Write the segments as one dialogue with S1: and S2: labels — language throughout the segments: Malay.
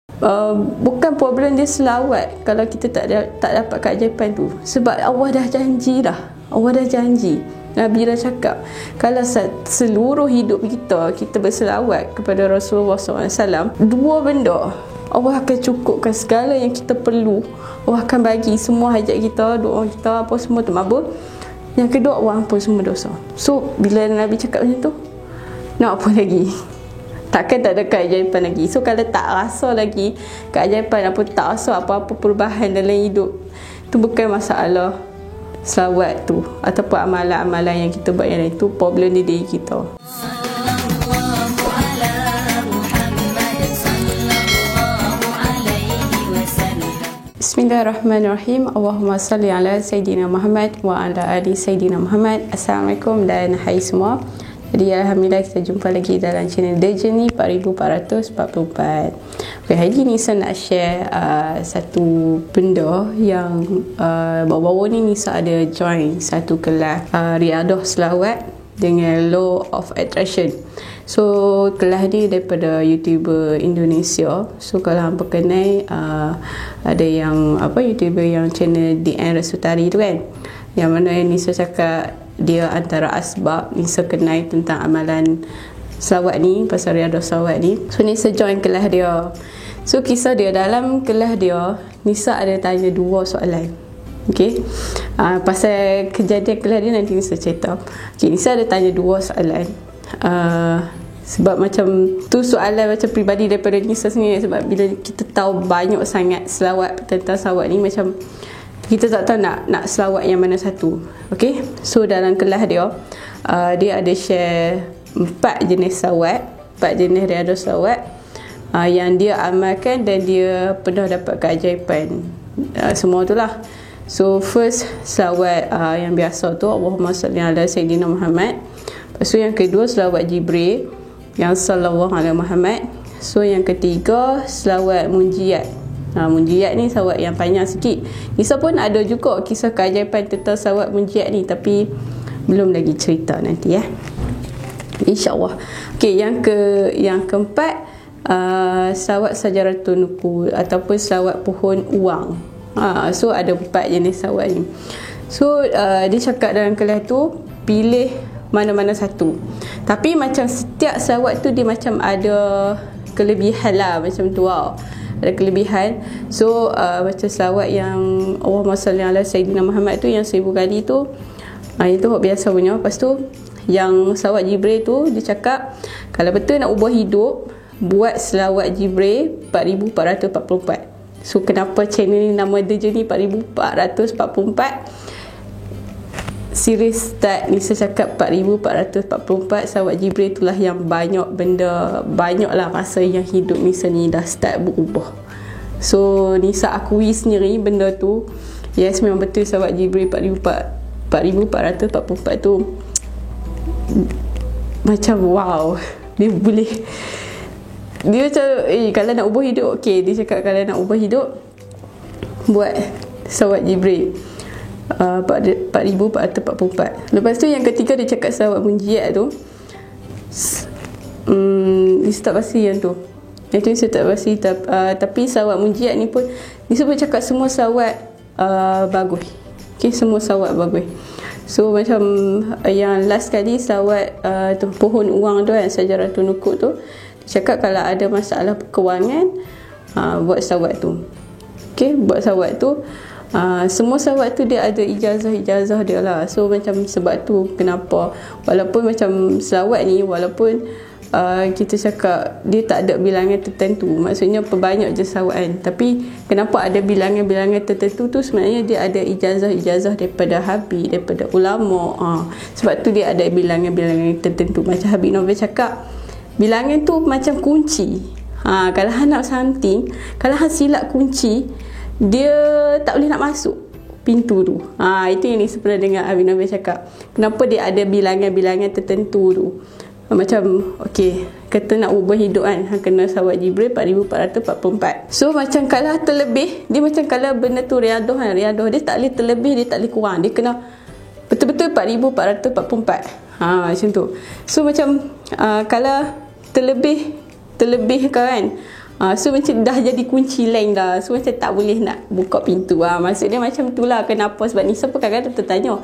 S1: Bukan problem dia selawat kalau kita tak dapat keajaiban tu, sebab Allah dah janji dah. Allah dah janji, Nabi dah cakap, kalau seluruh hidup kita berselawat kepada Rasulullah SAW, 2 benda Allah akan cukupkan segala yang kita perlu. Allah akan bagi semua hajat kita, doa kita, apa semua termabul. Yang kedua, Allah ampun semua dosa. So bila Nabi cakap macam tu, nak apa lagi? Takkan tak ada keajaiban lagi. So kalau tak rasa lagi keajaiban apa, tak rasa apa-apa perubahan dalam hidup, tu bukan masalah selawat tu ataupun amalan-amalan yang kita buat, yang itu problem di diri kita. Bismillahirrahmanirrahim. Allahumma salli ala Sayyidina Muhammad wa ala ali Sayyidina Muhammad. Assalamualaikum dan hai semua. Jadi Alhamdulillah kita jumpa lagi dalam channel The Journey 4444. Okay, hari ni saya nak share satu benda yang baru-baru ni Nisa ada join satu kelas Riadah Selawat dengan Law of Attraction. So kelas ni daripada YouTuber Indonesia. So kalau hangpa kenal ada yang YouTuber yang channel DN Rasutari tu kan, yang mana Nisa cakap dia antara asbab Nisa kenal tentang amalan selawat ni, pasal Riadah Selawat ni. So Nisa join kelas dia. So kisah dia, dalam kelas dia Nisa ada tanya 2 soalan. Okay, pasal kejadian kelas dia nanti Nisa cerita. Okay, Nisa ada tanya 2 soalan. Sebab macam tu soalan macam peribadi daripada Nisa sendiri. Sebab bila kita tahu banyak sangat selawat tentang selawat ni, macam kita tak tahu nak selawat yang mana satu. Okay, so dalam kelas dia dia ada share 4 jenis selawat, 4 jenis Riadah Selawat yang dia amalkan dan dia pernah dapat keajaiban. Semua tu lah. So first selawat yang biasa tu, Allahumma salli ala Sayyidina Muhammad. Lepas tu yang kedua selawat Jibril yang sallallahu alaihi Muhammad. So yang ketiga selawat Munjiyat. Munjiyat ni selawat yang panjang sikit. Nisa pun ada juga kisah keajaiban tentang selawat Munjiyat ni, tapi belum lagi cerita nanti ya, InsyaAllah. Okay, yang keempat selawat Sajaratun Nuqud ataupun selawat pohon uang. So ada 4 jenis selawat ni. So dia cakap dalam kelas tu, pilih mana-mana satu. Tapi macam setiap selawat tu dia macam ada kelebihan lah, macam tu lah. Ada kelebihan. So macam selawat yang Allahumma salli ala Sayyidina Muhammad tu yang 1000 kali tu, itu biasa punya. Lepas tu yang selawat Jibril tu dia cakap, kalau betul nak ubah hidup, buat selawat Jibril 4444. So kenapa channel ni nama The Journey 4444? Series start Nisa cakap 4444 selawat Jibril itulah yang banyak benda, banyak lah masa yang hidup Nisa ni dah start berubah. So Nisa akui sendiri benda tu, yes memang betul selawat Jibril 4444 tu macam wow, dia boleh, dia macam kalau nak ubah hidup, okay, dia cakap kalau nak ubah hidup buat selawat Jibril 4444. Lepas tu yang ketiga dia cakap selawat Munjiyat tu, dia tak pasti yang tu. Yang tu saya tak pasti, tapi selawat Munjiyat ni pun dia sebut cakap semua selawat bagus. Okay, semua selawat bagus. So macam yang last kali selawat tu pohon uang tu kan, Sajaratun Nuqud tu, dia cakap kalau ada masalah kewangan, buat selawat tu. Okay, buat selawat tu. Semua selawat tu dia ada ijazah dia lah. So macam sebab tu kenapa walaupun macam selawat ni, walaupun kita cakap dia tak ada bilangan tertentu, maksudnya perbanyak je selawat kan, tapi kenapa ada bilangan-bilangan tertentu tu, sebenarnya dia ada ijazah daripada Habib, daripada ulama. Sebab tu dia ada bilangan-bilangan tertentu. Macam Habib Novel cakap, bilangan tu macam kunci. Kalau hang nak something, kalau hang silap kunci, dia tak boleh nak masuk pintu tu. Itu yang ni pernah dengar Habib Novel cakap, kenapa dia ada bilangan-bilangan tertentu tu. Macam okay, kata nak ubah hidup kan, kena selawat Jibril 4444. So macam kalau terlebih, dia macam kalau benda tu riadah kan, riadah dia tak boleh terlebih, dia tak boleh kurang, dia kena betul-betul 4444. Macam tu. So macam kalau terlebih kan, So macam dah jadi kunci lain dah. So macam tak boleh nak buka pintu. Maksud dia macam tu lah. Kenapa? Sebab Nisa pun kadang-kadang tertanya,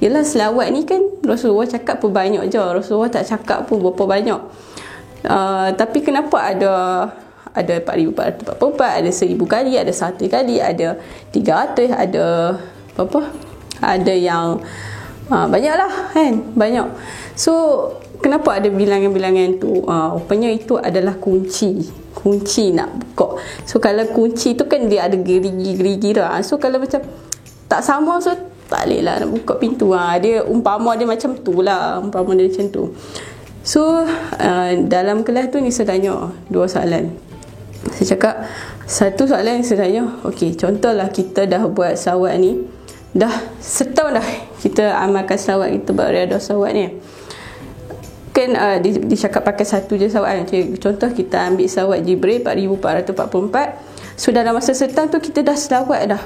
S1: yelah selawat ni kan Rasulullah cakap pun banyak je. Rasulullah tak cakap pun berapa banyak. Tapi kenapa ada 4,444, ada 1,000 kali, ada 1 kali, ada 300, ada apa? Ada yang banyak lah kan. Banyak. So kenapa ada bilangan-bilangan tu? Rupanya itu adalah kunci nak buka. So kalau kunci tu kan dia ada gerigi-gerigi dah. So kalau macam tak sama, so tak boleh lah nak buka pintu. Dia umpama dia macam tu lah. Umpama dia macam tu. So dalam kelas tu Nisa tanya 2 soalan. Saya cakap satu soalan yang saya tanya, okey, contohlah kita dah buat selawat ni, dah setahun dah kita amalkan selawat, kita buat riadah selawat ni kan. Dicakap pakai satu je selawat. Contoh kita ambil selawat Jibril 4,444. So dalam masa setahun tu kita dah selawat dah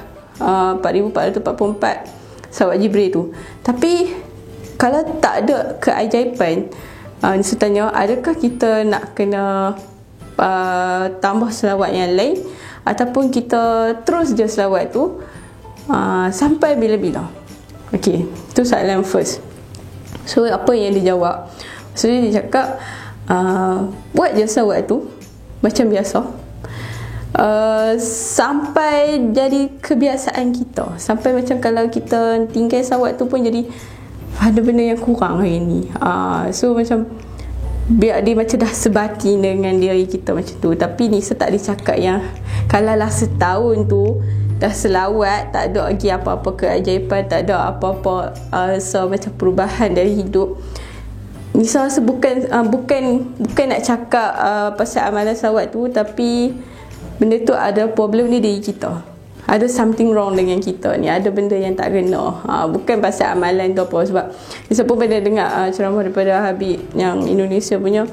S1: 4,444 selawat Jibril tu. Tapi kalau tak ada keajaiban, Nisa tanya, adakah kita nak kena tambah selawat yang lain, ataupun kita terus je selawat tu sampai bila-bila? Okey, itu soalan first. So apa yang dia jawab? So dia cakap buat je selawat tu macam biasa, sampai jadi kebiasaan kita. Sampai macam kalau kita tinggal selawat tu pun jadi ada benda yang kurang hari ni. So macam biar dia macam dah sebati dengan diri kita macam tu. Tapi Nisa tak dicakap yang kalau lah setahun tu dah selawat, tak ada lagi apa-apa keajaiban, tak ada apa-apa macam perubahan dari hidup. Nisa rasa bukan nak cakap pasal amalan selawat tu, tapi benda tu ada problem ni diri kita. Ada something wrong dengan kita ni, ada benda yang tak kena. Bukan pasal amalan tu apa. Sebab Nisa pun pernah dengar ceramah daripada Habib yang Indonesia punya,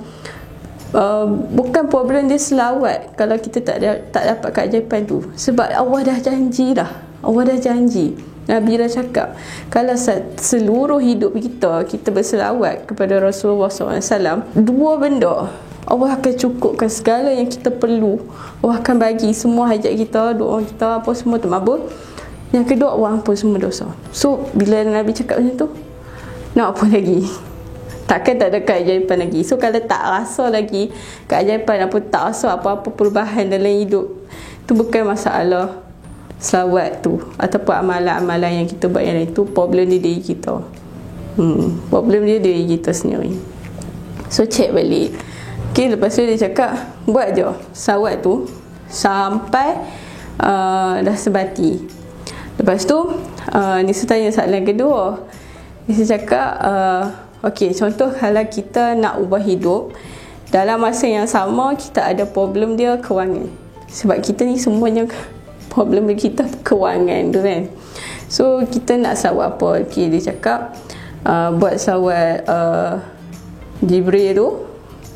S1: bukan problem dia selawat kalau kita tak dapat keajaiban tu. Sebab Allah dah janji dah. Allah dah janji. Nabi dah cakap, kalau seluruh hidup kita berselawat kepada Rasulullah SAW, 2 benda Allah akan cukupkan segala yang kita perlu. Allah akan bagi semua hajat kita, doa kita, apa semua termabul. Yang kedua, Allah ampun semua dosa. So bila Nabi cakap macam tu, nak apa lagi? Takkan tak ada keajaiban lagi. So kalau tak rasa lagi keajaiban, apa tak rasa apa-apa perubahan dalam hidup, tu bukan masalah selawat tu ataupun amalan-amalan yang kita buat yang lain. Tu problem dia diri kita. Problem dia diri kita sendiri. So check balik. Okay, lepas tu dia cakap buat je selawat tu sampai dah sebati. Lepas tu Nisa tanya soalan kedua. Nisa cakap okey, contoh kalau kita nak ubah hidup, dalam masa yang sama kita ada problem dia kewangan. Sebab kita ni semuanya problem kita kewangan tu kan. So kita nak selawat apa? Okey, dia cakap buat selawat Jibril tu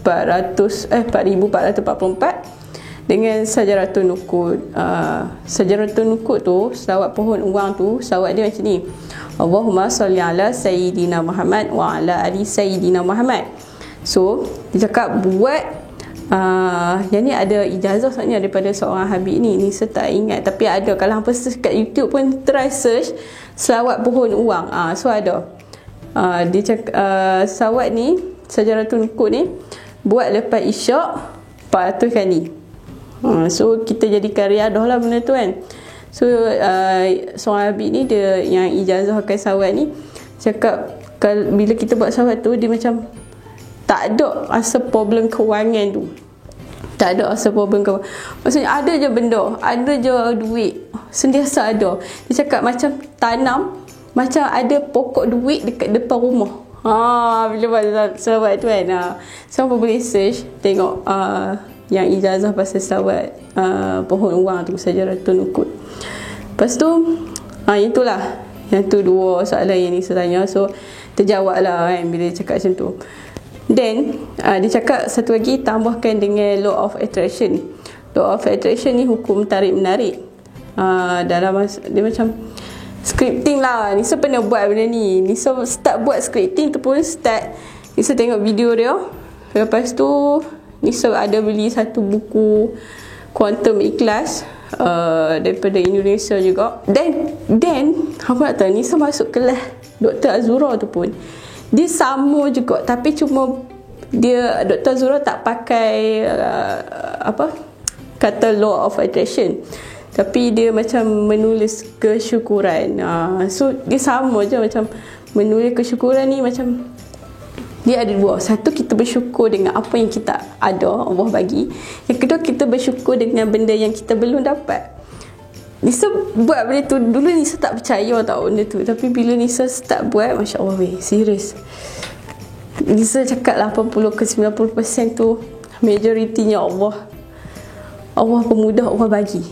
S1: 4,444 dengan Sajaratun Nuqud. Sajaratun Nuqud tu, selawat pohon uang tu, selawat dia macam ni. Allahumma salli ala Sayyidina Muhammad wa ala ali Sayyidina Muhammad. So dia cakap buat yang ni ada ijazah sebenarnya daripada seorang Habib ni. Nisa tak ingat, tapi ada. Kalau hampa search kat YouTube pun try search selawat pohon uang. So ada. Dia cakap selawat ni, Sajaratun Nuqud ni, buat lepas isyak 400 kali. So kita jadikan riadah lah benda tu kan. So seorang Habib ni, dia yang ijazahkan selawat ni, cakap bila kita buat selawat tu, dia macam tak ada rasa problem kewangan tu. Tak ada rasa problem kewangan. Maksudnya ada je benda, ada je duit, sentiasa ada. Dia cakap macam tanam, macam ada pokok duit dekat depan rumah. Bila buat selawat tu kan. Siapa boleh search tengok yang ijazah pasal selawat pohon uang tu, Sajaratun Nuqud. Lepas tu itulah, yang tu 2 soalan yang Nisa tanya. So terjawab lah kan bila dia cakap macam tu. Then dia cakap satu lagi, tambahkan dengan law of attraction. Law of attraction ni hukum tarik menarik. Dalam dia macam scripting lah. Nisa pernah buat benda ni. Nisa start buat scripting tu pun Nisa tengok video dia. Lepas tu Nisa ada beli satu buku Quantum Ikhlas daripada Indonesia juga. Then apa nak tahu, Nisa masuk kelas Dr. Azura tu pun dia sama juga, tapi cuma dia Dr. Azura tak pakai kata law of attraction, tapi dia macam menulis kesyukuran. So dia sama je, macam menulis kesyukuran ni macam dia ada dua. Satu, kita bersyukur dengan apa yang kita ada, Allah bagi. Yang kedua, kita bersyukur dengan benda yang kita belum dapat. Nisa buat benda tu. Dulu Nisa tak percaya tau benda tu, tapi bila Nisa start buat, Masya Allah weh, serius, Nisa cakap 80 ke 90% tu majoritinya Allah pemudah, Allah bagi.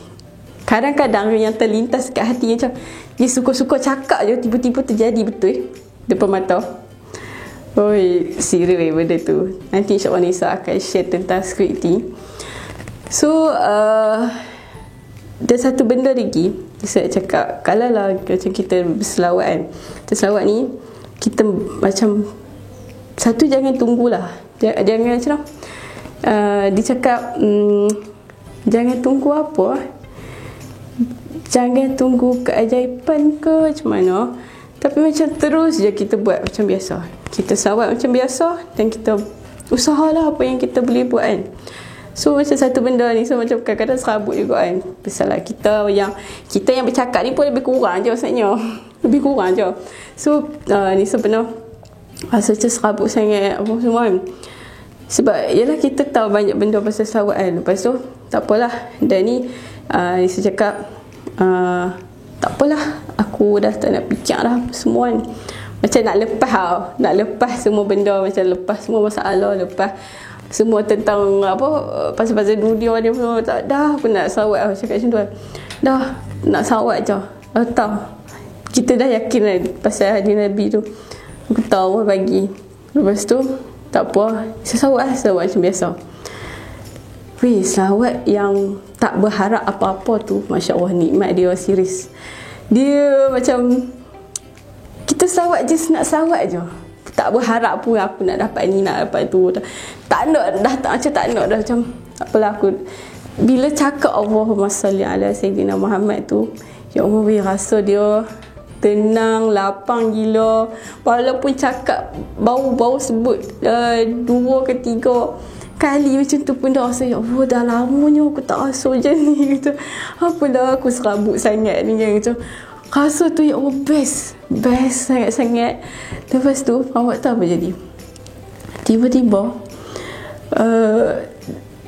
S1: Kadang-kadang yang terlintas kat hati macam dia suka-suka cakap je, tiba-tiba terjadi betul depan mata. Oi, serius benda tu. Nanti insyaAllah Nisa akan share tentang skrip ni. So ada satu benda lagi saya cakap, kalau lah macam kita berselawat kan, terselawat ni kita macam satu, jangan tunggulah, jangan macam dia cakap jangan tunggu apa, jangan tunggu keajaiban ke macam mana, tapi macam terus je kita buat macam biasa. Kita selawat macam biasa dan kita usahalah apa yang kita boleh buat kan. So macam satu benda ni, so macam kadang-kadang serabut juga kan. Pasal kita yang bercakap ni pun lebih kurang je maksudnya. Lebih kurang je. So ni sebenarnya rasa macam serabut sangat apa semua kan. Sebab yelah kita tahu banyak benda pasal selawat kan. Lepas tu tak apalah. Dan ni saya cakap tak apalah, aku dah tak nak fikir dah semua kan. Macam nak lepas tau. Nak lepas semua benda, macam lepas semua masalah, lepas semua tentang apa, pasal-pasal dunia ni semua. Tak, dah aku nak sawat. Aku cakap macam tu kan. Dah nak sawat je. Tahu kita dah yakin kan pasal hadis Nabi tu. Aku tahu Allah bagi. Lepas tu tak apa, selawat macam biasa. Weh, selawat yang tak berharap apa-apa tu, Masya Allah, nikmat dia serius. Dia macam kita selawat je, nak selawat je, tak berharap pun aku nak dapat ni, nak dapat tu. Tak nak dah, macam tak nak dah. Macam tak apalah, aku bila cakap Allahumma salli ala Sayyidina Muhammad tu, ya Allah weh, rasa dia tenang, lapang gila. Walaupun cakap bau sebut 2 ke 3 kali macam tu pun dah rasa, ya Allah dah lamanya aku tak rasa macam ni gitu. Apalah aku serabut sangat ni gitu. Rasa tu ya Allah best sangat-sangat. Lepas tu awak tahu apa jadi? Tiba-tiba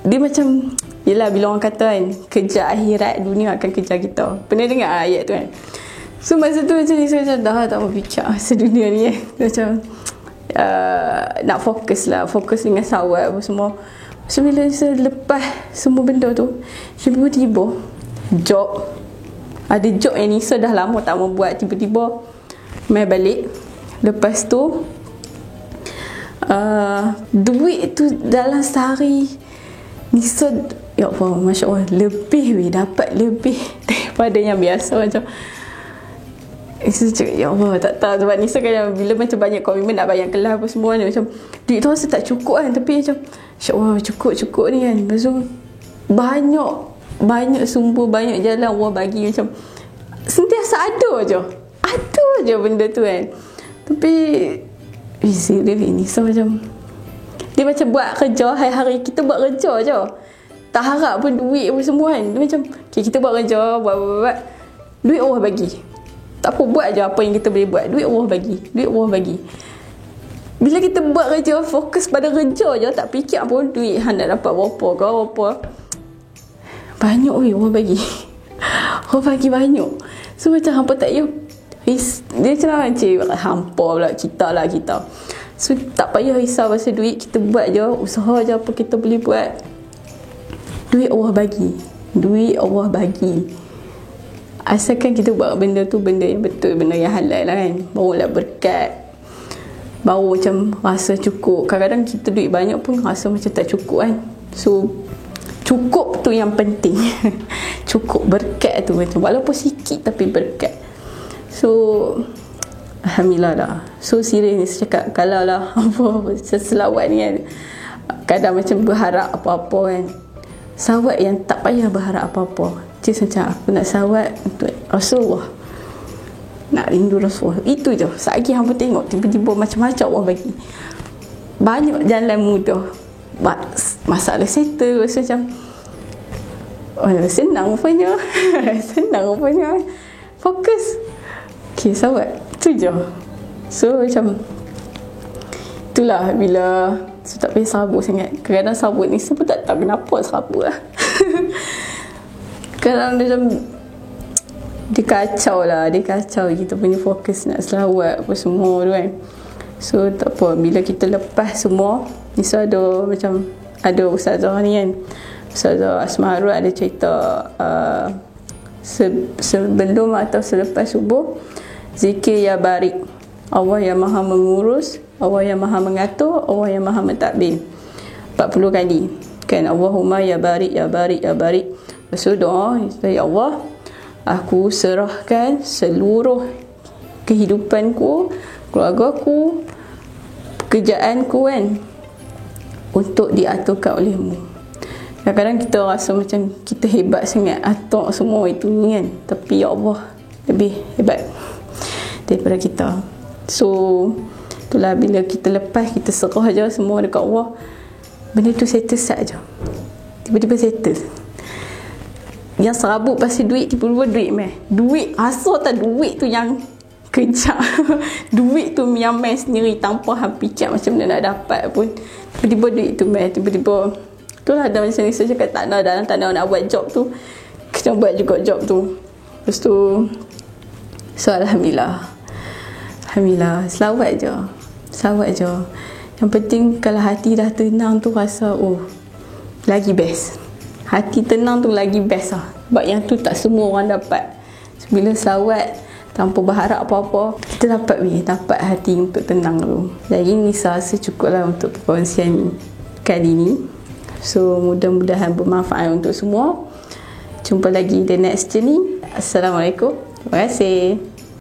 S1: dia macam, yelah bila orang kata kan, kejar akhirat, dunia akan kejar kita. Pernah dengar ayat tu kan? So masa tu macam ni, saya macam dah tak mau fikir pasal dunia ni kan. Macam nak fokus dengan sawat apa semua. So bila saya lepas semua benda tu, tiba-tiba ada job yang Nisa dah lama tak mau buat, tiba-tiba main balik. Lepas tu duit tu dalam sehari Nisa, ya Allah, Masya Allah, dapat lebih daripada yang biasa. Macam Nisa cakap, ya Allah, tak tahu sebab Nisa kan bila macam banyak komitmen nak bayar kelas apa semua ni, macam duit tu rasa tak cukup kan, tapi macam Masya Allah, cukup ni kan. Lepas tu banyak sumber, banyak jalan Allah bagi, macam sentiasa ada je benda tu kan. Tapi serius Nisa macam dia macam buat kerja hari-hari, kita buat kerja je, tak harap pun duit apa semua kan. Dia macam okay, kita buat kerja, buat duit Allah bagi, tak apa, buat je apa yang kita boleh buat, duit Allah bagi. Bila kita buat kerja, fokus pada kerja je, tak fikir pun duit nak dapat berapa. Banyak Allah bagi. Allah bagi banyak. So macam hampa tak dia macam hampa pula kita. So tak payah risau pasal duit, kita buat je, usaha je apa kita boleh buat. Duit Allah bagi. Asalkan kita buat benda tu benda yang betul, benda yang halal lah kan. Barulah berkat, baru macam rasa cukup. Kadang-kadang kita duit banyak pun rasa macam tak cukup kan. So cukup tu yang penting. Cukup berkat tu, macam walaupun sikit tapi berkat. So alhamdulillah dah. So serius ni saya cakap, kalau lah apa selawat ni kan, kadang macam berharap apa-apa kan. Salawat yang tak payah berharap apa-apa. Just macam aku nak salawat untuk Rasulullah, nak rindu Rasulullah, itu je. Satgi hampa tengok tiba-tiba macam-macam Allah bagi, banyak jalan mudah, masalah settle. Rasa macam senang rupanya. Senang rupanya. Fokus. Okay, salawat tu je. So macam itulah, bila tak payah sabuk sangat. Kadang-kadang sabuk ni saya pun tak tahu kenapa sabuk lah. Kadang macam dia kacau lah, dia kacau kita punya fokus nak selawat apa semua tu kan. So tak apa, bila kita lepas semua ni, so ada macam ada ustazah ni kan, Ustazah Asma Harun ada cerita sebelum atau selepas subuh, zikir ya barik, Allah yang maha mengurus, Allah yang maha mengatur, Allah yang maha mentadbir, 40 kali kan. Allahumma ya barik, ya barik, ya barik. Lepas tu doa, ya Allah, aku serahkan seluruh kehidupanku, keluargaku, pekerjaanku kan, untuk diaturkan olehmu. Kadang-kadang kita rasa macam kita hebat sangat atur semua itu kan, tapi ya Allah lebih hebat daripada kita. So itulah, bila kita lepas, kita serah je semua dekat Allah, benda tu settle saja. Tiba-tiba settle. Yang serabut pasal duit, tiba-tiba duit duit asal tak, duit tu yang kejap. Duit tu yang main sendiri tanpa hang fikir macam mana nak dapat pun. Tiba-tiba duit tu tiba-tiba. Itulah ada macam ni, saya cakap tak nak buat job tu, kita buat juga job tu. Lepas tu, so Alhamdulillah, selawat je. Yang penting kalau hati dah tenang tu, rasa lagi best. Hati tenang tu lagi best lah. Sebab yang tu tak semua orang dapat. Bila selawat tanpa berharap apa-apa, kita dapat hati untuk tenang tu. Jadi ni saya rasa cukup lah untuk perkongsian kali ni. So mudah-mudahan bermanfaat untuk semua. Jumpa lagi the next journey. Assalamualaikum. Terima kasih.